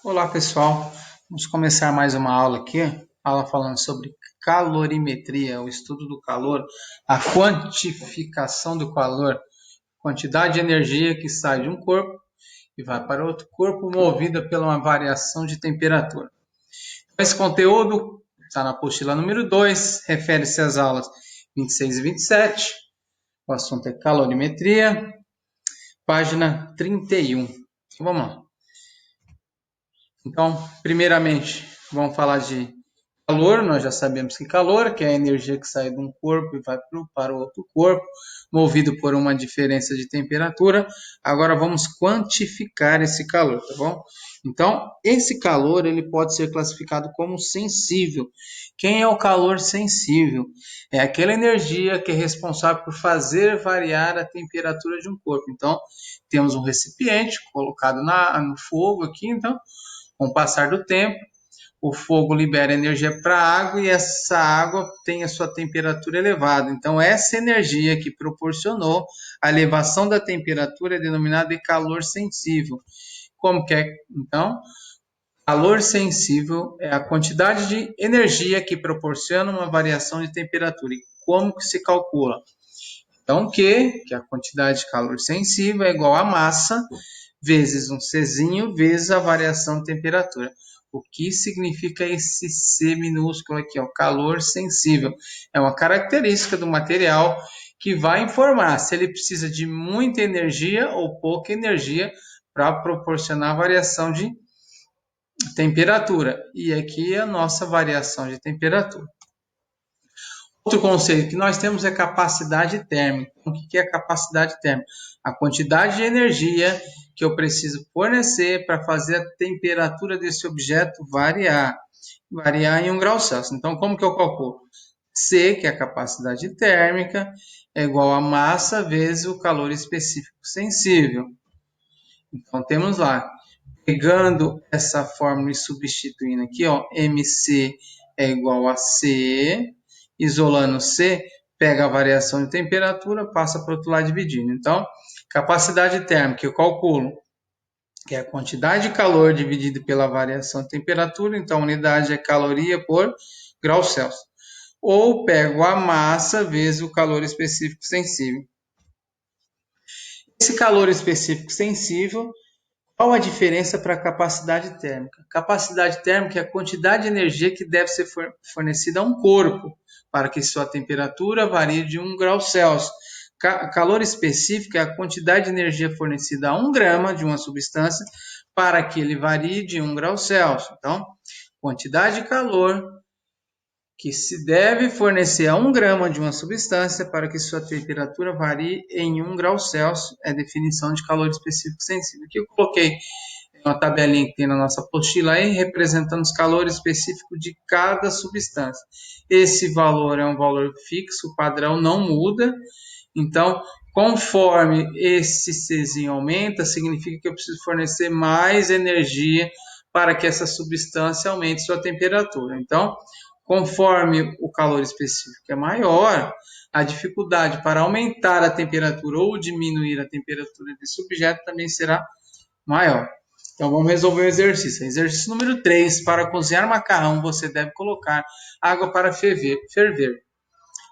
Olá pessoal, vamos começar mais uma aula aqui, aula falando sobre calorimetria, o estudo do calor, a quantificação do calor, quantidade de energia que sai de um corpo e vai para outro corpo movida pela uma variação de temperatura. Esse conteúdo está na apostila número 2, refere-se às aulas 26 e 27, o assunto é calorimetria, página 31. Então, vamos lá. Então, primeiramente, vamos falar de calor. Nós já sabemos que calor, que é a energia que sai de um corpo e vai para o outro corpo, movido por uma diferença de temperatura. Agora vamos quantificar esse calor, tá bom? Então, esse calor ele pode ser classificado como sensível. Quem é o calor sensível? É aquela energia que é responsável por fazer variar a temperatura de um corpo. Então, temos um recipiente colocado no fogo aqui, então com o passar do tempo, o fogo libera energia para a água e essa água tem a sua temperatura elevada. Então, essa energia que proporcionou a elevação da temperatura é denominada de calor sensível. Como que é? Então, calor sensível é a quantidade de energia que proporciona uma variação de temperatura. E como que se calcula? Então, que a quantidade de calor sensível é igual a massa vezes um Czinho vezes a variação de temperatura. O que significa esse C minúsculo aqui? O calor sensível. É uma característica do material que vai informar se ele precisa de muita energia ou pouca energia para proporcionar a variação de temperatura. E aqui é a nossa variação de temperatura. Outro conceito que nós temos é capacidade térmica. O que é capacidade térmica? A quantidade de energia que eu preciso fornecer para fazer a temperatura desse objeto variar em 1 grau Celsius. Então, como que eu calculo? C, que é a capacidade térmica, é igual a massa vezes o calor específico sensível. Então, temos lá, pegando essa fórmula e substituindo aqui, ó, MC é igual a C, isolando C, pega a variação de temperatura, passa para o outro lado dividindo. Então, capacidade térmica, eu calculo, que é a quantidade de calor dividido pela variação de temperatura, então a unidade é caloria por grau Celsius. Ou pego a massa vezes o calor específico sensível. Esse calor específico sensível, qual a diferença para a capacidade térmica? Capacidade térmica é a quantidade de energia que deve ser fornecida a um corpo para que sua temperatura varie de 1 grau Celsius. Calor específico é a quantidade de energia fornecida a 1 grama de uma substância para que ele varie de 1 grau Celsius. Então, quantidade de calor que se deve fornecer a 1 grama de uma substância para que sua temperatura varie em 1 grau Celsius é a definição de calor específico sensível. Aqui eu coloquei uma tabelinha que tem na nossa apostila aí, representando os calores específicos de cada substância. Esse valor é um valor fixo, o padrão não muda. Então, conforme esse Czinho aumenta, significa que eu preciso fornecer mais energia para que essa substância aumente sua temperatura. Então, conforme o calor específico é maior, a dificuldade para aumentar a temperatura ou diminuir a temperatura desse objeto também será maior. Então vamos resolver o exercício. Exercício número 3. Para cozinhar macarrão, você deve colocar água para ferver.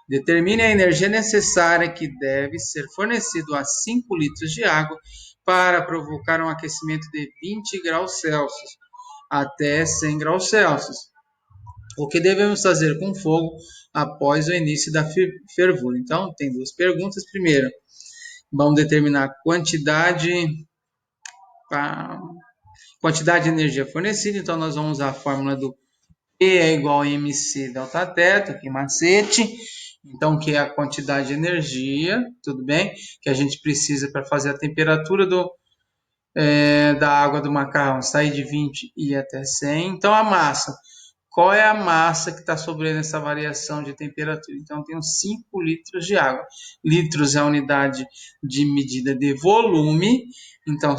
Determine a energia necessária que deve ser fornecido a 5 litros de água para provocar um aquecimento de 20 graus Celsius até 100 graus Celsius. O que devemos fazer com o fogo após o início da fervura? Então, tem duas perguntas. Primeiro, vamos determinar a quantidade de energia fornecida. Então, nós vamos usar a fórmula do P é igual a MC delta θ, aqui macete. Então, que é a quantidade de energia, tudo bem? Que a gente precisa para fazer a temperatura da água do macarrão sair de 20 e ir até 100. Então, a massa. Qual é a massa que está sobrando essa variação de temperatura? Então, tem 5 litros de água. Litros é a unidade de medida de volume. Então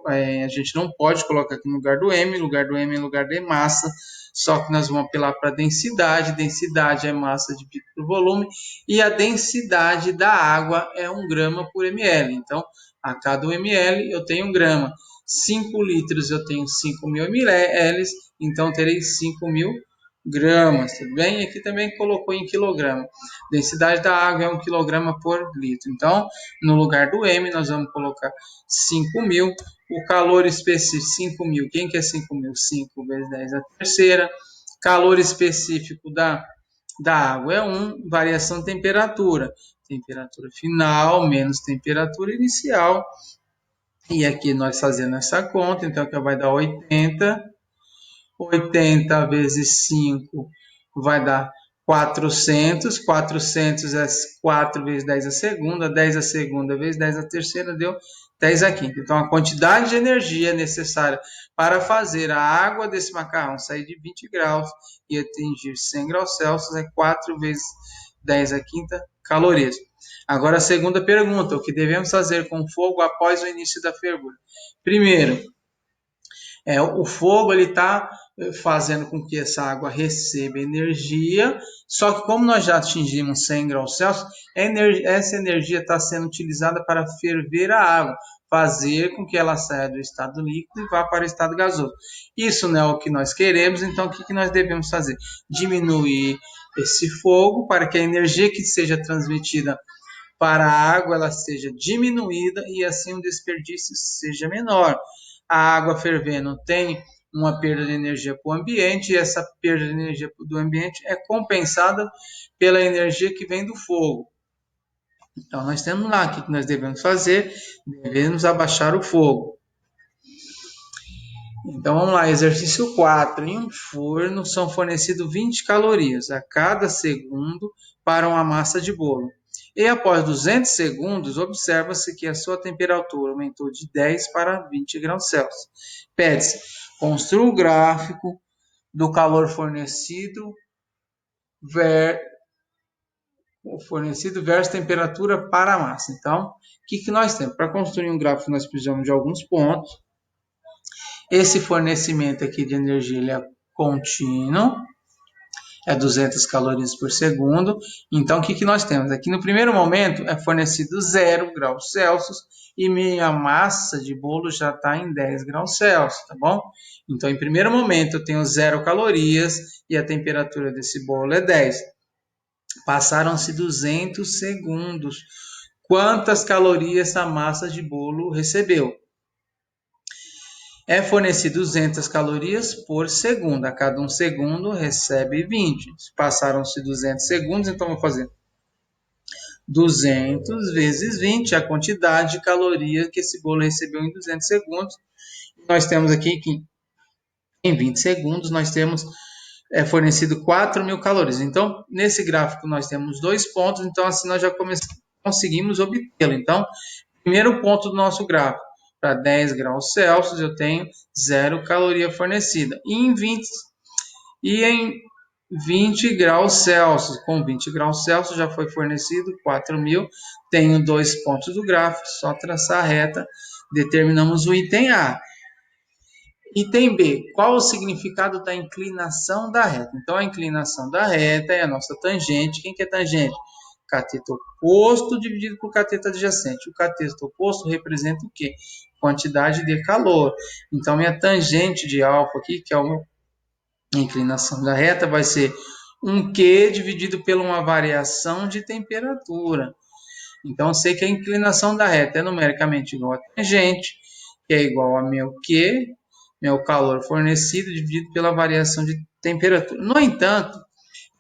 a gente não pode colocar aqui no lugar do M. Lugar do M é lugar de massa. Só que nós vamos apelar para densidade. Densidade é massa dividido por volume. E a densidade da água é 1 grama por ml. Então, a cada 1 ml eu tenho 1 grama. 5 litros eu tenho 5.000 ml, então terei 5.000 gramas, tudo bem? E aqui também colocou em quilograma. Densidade da água é 1 quilograma por litro. Então, no lugar do M, nós vamos colocar 5.000. O calor específico, 5.000. Quem que é 5.000? 5 vezes 10 a terceira. Calor específico da água é 1. Variação de temperatura. Temperatura final menos temperatura inicial. E aqui nós fazendo essa conta, então aqui vai dar 80. 80 vezes 5 vai dar 400. 400 é 4 vezes 10 a segunda. 10 a segunda vezes 10 a terceira deu 10 a quinta. Então, a quantidade de energia necessária para fazer a água desse macarrão sair de 20 graus e atingir 100 graus Celsius é 4 vezes 10 a quinta calorias. Agora, a segunda pergunta: o que devemos fazer com o fogo após o início da fervura? Primeiro, o fogo ele está fazendo com que essa água receba energia, só que como nós já atingimos 100 graus Celsius, essa energia está sendo utilizada para ferver a água, fazer com que ela saia do estado líquido e vá para o estado gasoso. Isso não é o que nós queremos, então o que nós devemos fazer? Diminuir esse fogo para que a energia que seja transmitida para a água ela seja diminuída e assim o desperdício seja menor. A água fervendo tem uma perda de energia para o ambiente e essa perda de energia do ambiente é compensada pela energia que vem do fogo. Então, nós temos lá o que nós devemos fazer, devemos abaixar o fogo. Então, vamos lá, exercício 4. Em um forno são fornecidos 20 calorias a cada segundo para uma massa de bolo. E após 200 segundos, observa-se que a sua temperatura aumentou de 10 para 20 graus Celsius. Pede-se, construa o gráfico do calor fornecido versus temperatura para a massa. Então, o que nós temos? Para construir um gráfico, nós precisamos de alguns pontos. Esse fornecimento aqui de energia ele é contínuo, é 200 calorias por segundo. Então, o que nós temos? Aqui no primeiro momento é fornecido 0 graus Celsius e minha massa de bolo já está em 10 graus Celsius, tá bom? Então, em primeiro momento eu tenho 0 calorias e a temperatura desse bolo é 10. Passaram-se 200 segundos. Quantas calorias a massa de bolo recebeu? É fornecido 200 calorias por segundo. A cada 1 segundo recebe 20. Passaram-se 200 segundos, então vou fazer 200 vezes 20, a quantidade de calorias que esse bolo recebeu em 200 segundos. Nós temos aqui que em 20 segundos nós temos fornecido 4.000 calorias. Então, nesse gráfico nós temos 2 pontos, então assim nós já conseguimos obtê-lo. Então, primeiro ponto do nosso gráfico. Para 10 graus Celsius, eu tenho 0 caloria fornecida. E em 20 graus Celsius, com 20 graus Celsius já foi fornecido 4.000. Tenho 2 pontos do gráfico, só traçar a reta. Determinamos o item A. Item B, qual o significado da inclinação da reta? Então, a inclinação da reta é a nossa tangente. Quem que é tangente? Cateto oposto dividido por cateto adjacente. O cateto oposto representa o quê? Quantidade de calor. Então, minha tangente de alfa aqui, que é a inclinação da reta, vai ser 1Q dividido por uma variação de temperatura. Então, eu sei que a inclinação da reta é numericamente igual a tangente, que é igual a meu Q, meu calor fornecido, dividido pela variação de temperatura. No entanto,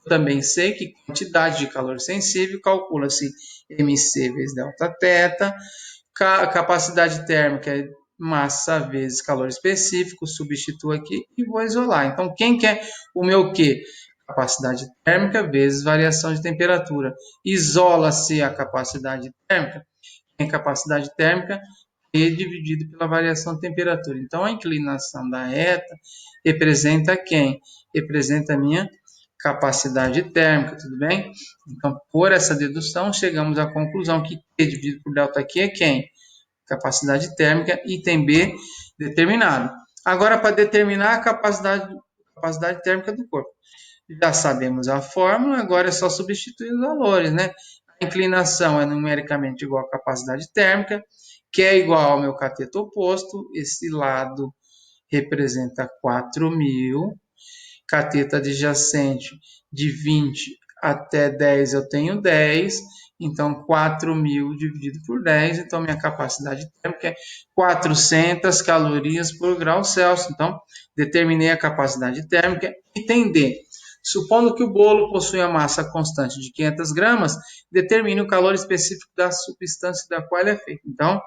também sei que quantidade de calor sensível calcula-se mc vezes delta θ, capacidade térmica é massa vezes calor específico, substituo aqui e vou isolar. Então, quem que é o meu Q? Capacidade térmica vezes variação de temperatura. Isola-se a capacidade térmica. Em capacidade térmica, Q dividido pela variação de temperatura. Então, a inclinação da reta representa quem? Representa a minha capacidade térmica, tudo bem? Então, por essa dedução, chegamos à conclusão que Q dividido por ΔQ é quem? Capacidade térmica, item B determinado. Agora, para determinar a capacidade térmica do corpo. Já sabemos a fórmula, agora é só substituir os valores, né? A inclinação é numericamente igual à capacidade térmica. que é igual ao meu cateto oposto. Esse lado representa 4.000. Cateto adjacente de 20 até 10 eu tenho 10, então 4.000 dividido por 10, então minha capacidade térmica é 400 calorias por grau Celsius. Então, determinei a capacidade térmica. Item D. Supondo que o bolo possui a massa constante de 500 gramas, determine o calor específico da substância da qual ele é feito. Então,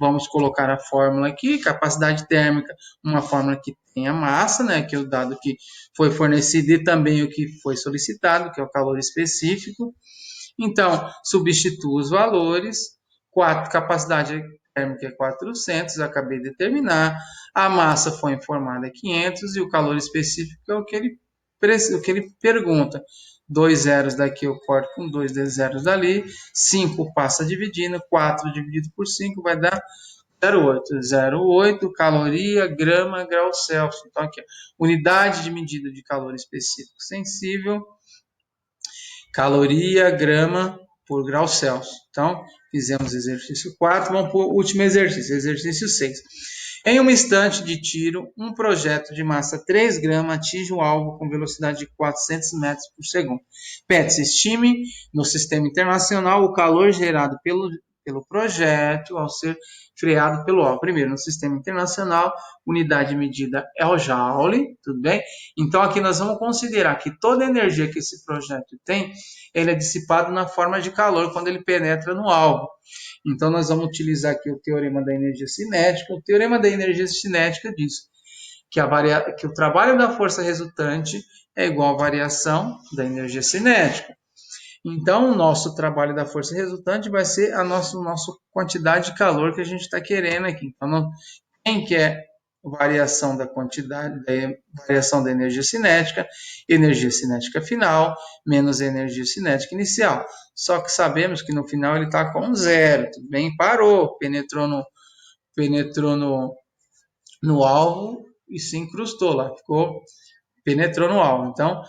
vamos colocar a fórmula aqui, capacidade térmica, uma fórmula que tem a massa, né, que é o dado que foi fornecido e também o que foi solicitado, que é o calor específico. Então, substituo os valores, capacidade térmica é 400, acabei de determinar, a massa foi informada é 500 e o calor específico é o que ele pergunta. 2 zeros daqui eu corto com 2 zeros dali, 5 passa dividindo, 4 dividido por 5 vai dar 0,8. 0,8 caloria, grama, grau Celsius. Então, aqui, unidade de medida de calor específico sensível, caloria, grama por grau Celsius. Então, fizemos exercício 4, vamos para o último exercício, exercício 6. Em um instante de tiro, um projeto de massa 3 gramas atinge o alvo com velocidade de 400 metros por segundo. Pede-se estime no sistema internacional o calor gerado pelo projeto ao ser freado pelo alvo. Primeiro, no sistema internacional, unidade de medida é o joule, tudo bem? Então, aqui nós vamos considerar que toda a energia que esse projeto tem, ele é dissipado na forma de calor quando ele penetra no alvo. Então, nós vamos utilizar aqui o teorema da energia cinética. O teorema da energia cinética diz que o trabalho da força resultante é igual à variação da energia cinética. Então, o nosso trabalho da força resultante vai ser a nossa quantidade de calor que a gente está querendo aqui. Então, quem quer variação da quantidade, variação da energia cinética final, menos energia cinética inicial. Só que sabemos que no final ele está com zero, tudo bem? Parou, penetrou no alvo e se incrustou lá, penetrou no alvo. Então,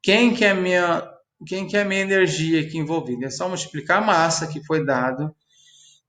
quem que é a minha energia aqui envolvida? É só multiplicar a massa que foi dado,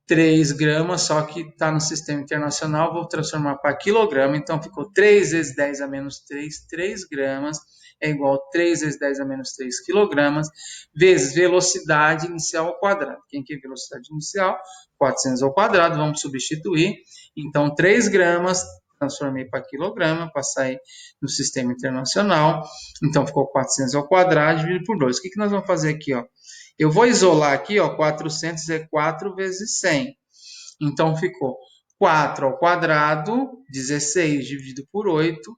3 gramas, só que está no sistema internacional, vou transformar para quilograma, então ficou 3 vezes 10 a menos 3, 3 gramas, é igual a 3 vezes 10 a menos 3 quilogramas, vezes velocidade inicial ao quadrado. Quem quer velocidade inicial? 400 ao quadrado, vamos substituir. Então, 3 gramas, transformei para quilograma, para sair no sistema internacional. Então, ficou 400 ao quadrado, dividido por 2. O que nós vamos fazer aqui, ó? Eu vou isolar aqui, ó, 400 é 4 vezes 100. Então, ficou 4 ao quadrado, 16 dividido por 8.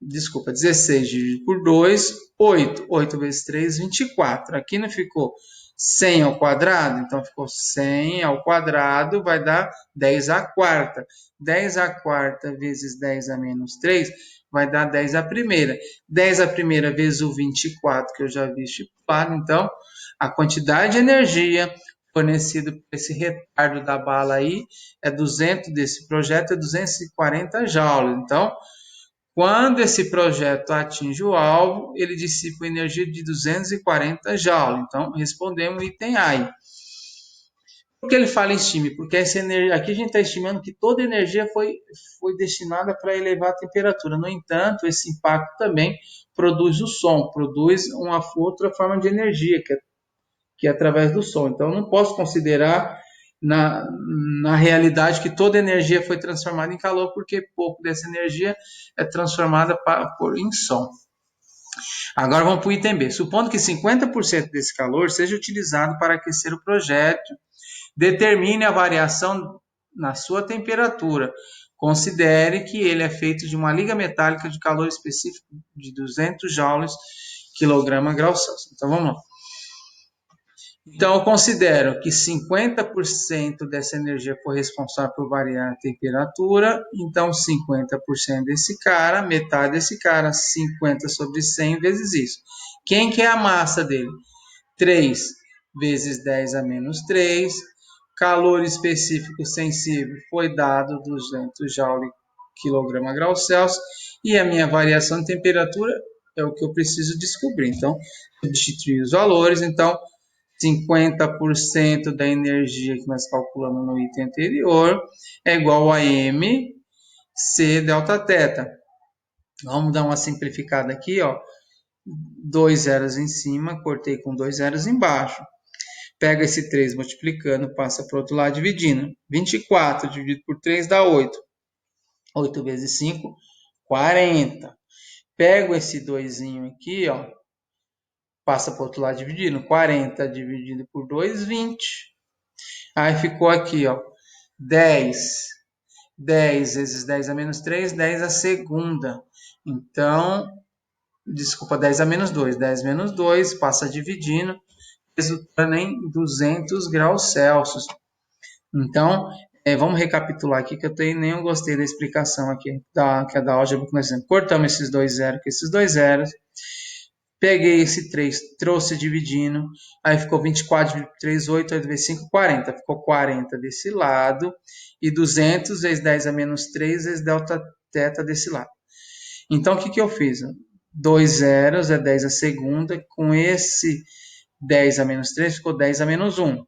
Desculpa, 16 dividido por 2, 8. 8 vezes 3, 24. Aqui não ficou 100 ao quadrado? Então, ficou 100 ao quadrado, vai dar 10 à quarta. 10 à quarta vezes 10 a menos 3 vai dar 10 à primeira. 10 à primeira vezes o 24, que eu já vi estipulado. Então, a quantidade de energia fornecida por esse retardo da bala aí desse projeto é 240 joules. Então, quando esse projeto atinge o alvo, ele dissipa energia de 240 joules. Então, respondemos o item A. Por que ele fala em estime? Porque essa energia, aqui a gente está estimando que toda a energia foi destinada para elevar a temperatura. No entanto, esse impacto também produz o som, produz uma outra forma de energia, que é através do som. Então, eu não posso considerar na realidade que toda a energia foi transformada em calor, porque pouco dessa energia é transformada em som. Agora vamos para o item B. Supondo que 50% desse calor seja utilizado para aquecer o projeto, determine a variação na sua temperatura. Considere que ele é feito de uma liga metálica de calor específico de 200 joules quilograma grau Celsius. Então vamos lá. Então, eu considero que 50% dessa energia foi responsável por variar a temperatura. Então, 50% desse cara, metade desse cara, 50 sobre 100 vezes isso. Quem que é a massa dele? 3 vezes 10 a menos 3. Calor específico sensível foi dado 200 joule quilograma grau Celsius. E a minha variação de temperatura é o que eu preciso descobrir. Então, substituir os valores. Então, 50% da energia que nós calculamos no item anterior é igual a mc delta θ. Vamos dar uma simplificada aqui, ó. 2 zeros em cima, cortei com 2 zeros embaixo. Pega esse 3 multiplicando, passa para o outro lado dividindo. 24 dividido por 3 dá 8. 8 vezes 5, 40. Pego esse 2 aqui, ó, passa para o outro lado dividindo. 40 dividido por 2, 20. Aí ficou aqui, ó, 10. 10 vezes 10 a menos 3, 10 a segunda. Então, desculpa, 10 a menos 2. 10 menos 2, passa dividindo, resultando em 200 graus Celsius. Então, vamos recapitular aqui, que nem gostei da explicação aqui, que é da álgebra que nós fizemos. Cortamos esses dois zeros com esses dois zeros. Peguei esse 3, trouxe dividindo, aí ficou 24 dividido por 3, 8, 8 vezes 5, 40. Ficou 40 desse lado e 200 vezes 10 a menos 3 vezes delta θ desse lado. Então, o que eu fiz? 2 zeros é 10 a segunda, com esse 10 a menos 3 ficou 10 a menos 1.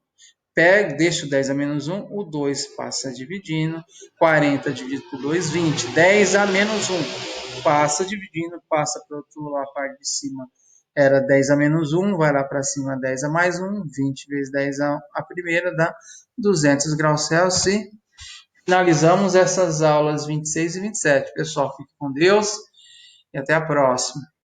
Deixo 10 a menos 1, o 2 passa dividindo, 40 dividido por 2, 20. 10 a menos 1, passa dividindo, passa para a parte de cima. Era 10 a menos 1, vai lá para cima 10 a mais 1, 20 vezes 10 a primeira dá 200 graus Celsius. E finalizamos essas aulas 26 e 27. Pessoal, fique com Deus e até a próxima.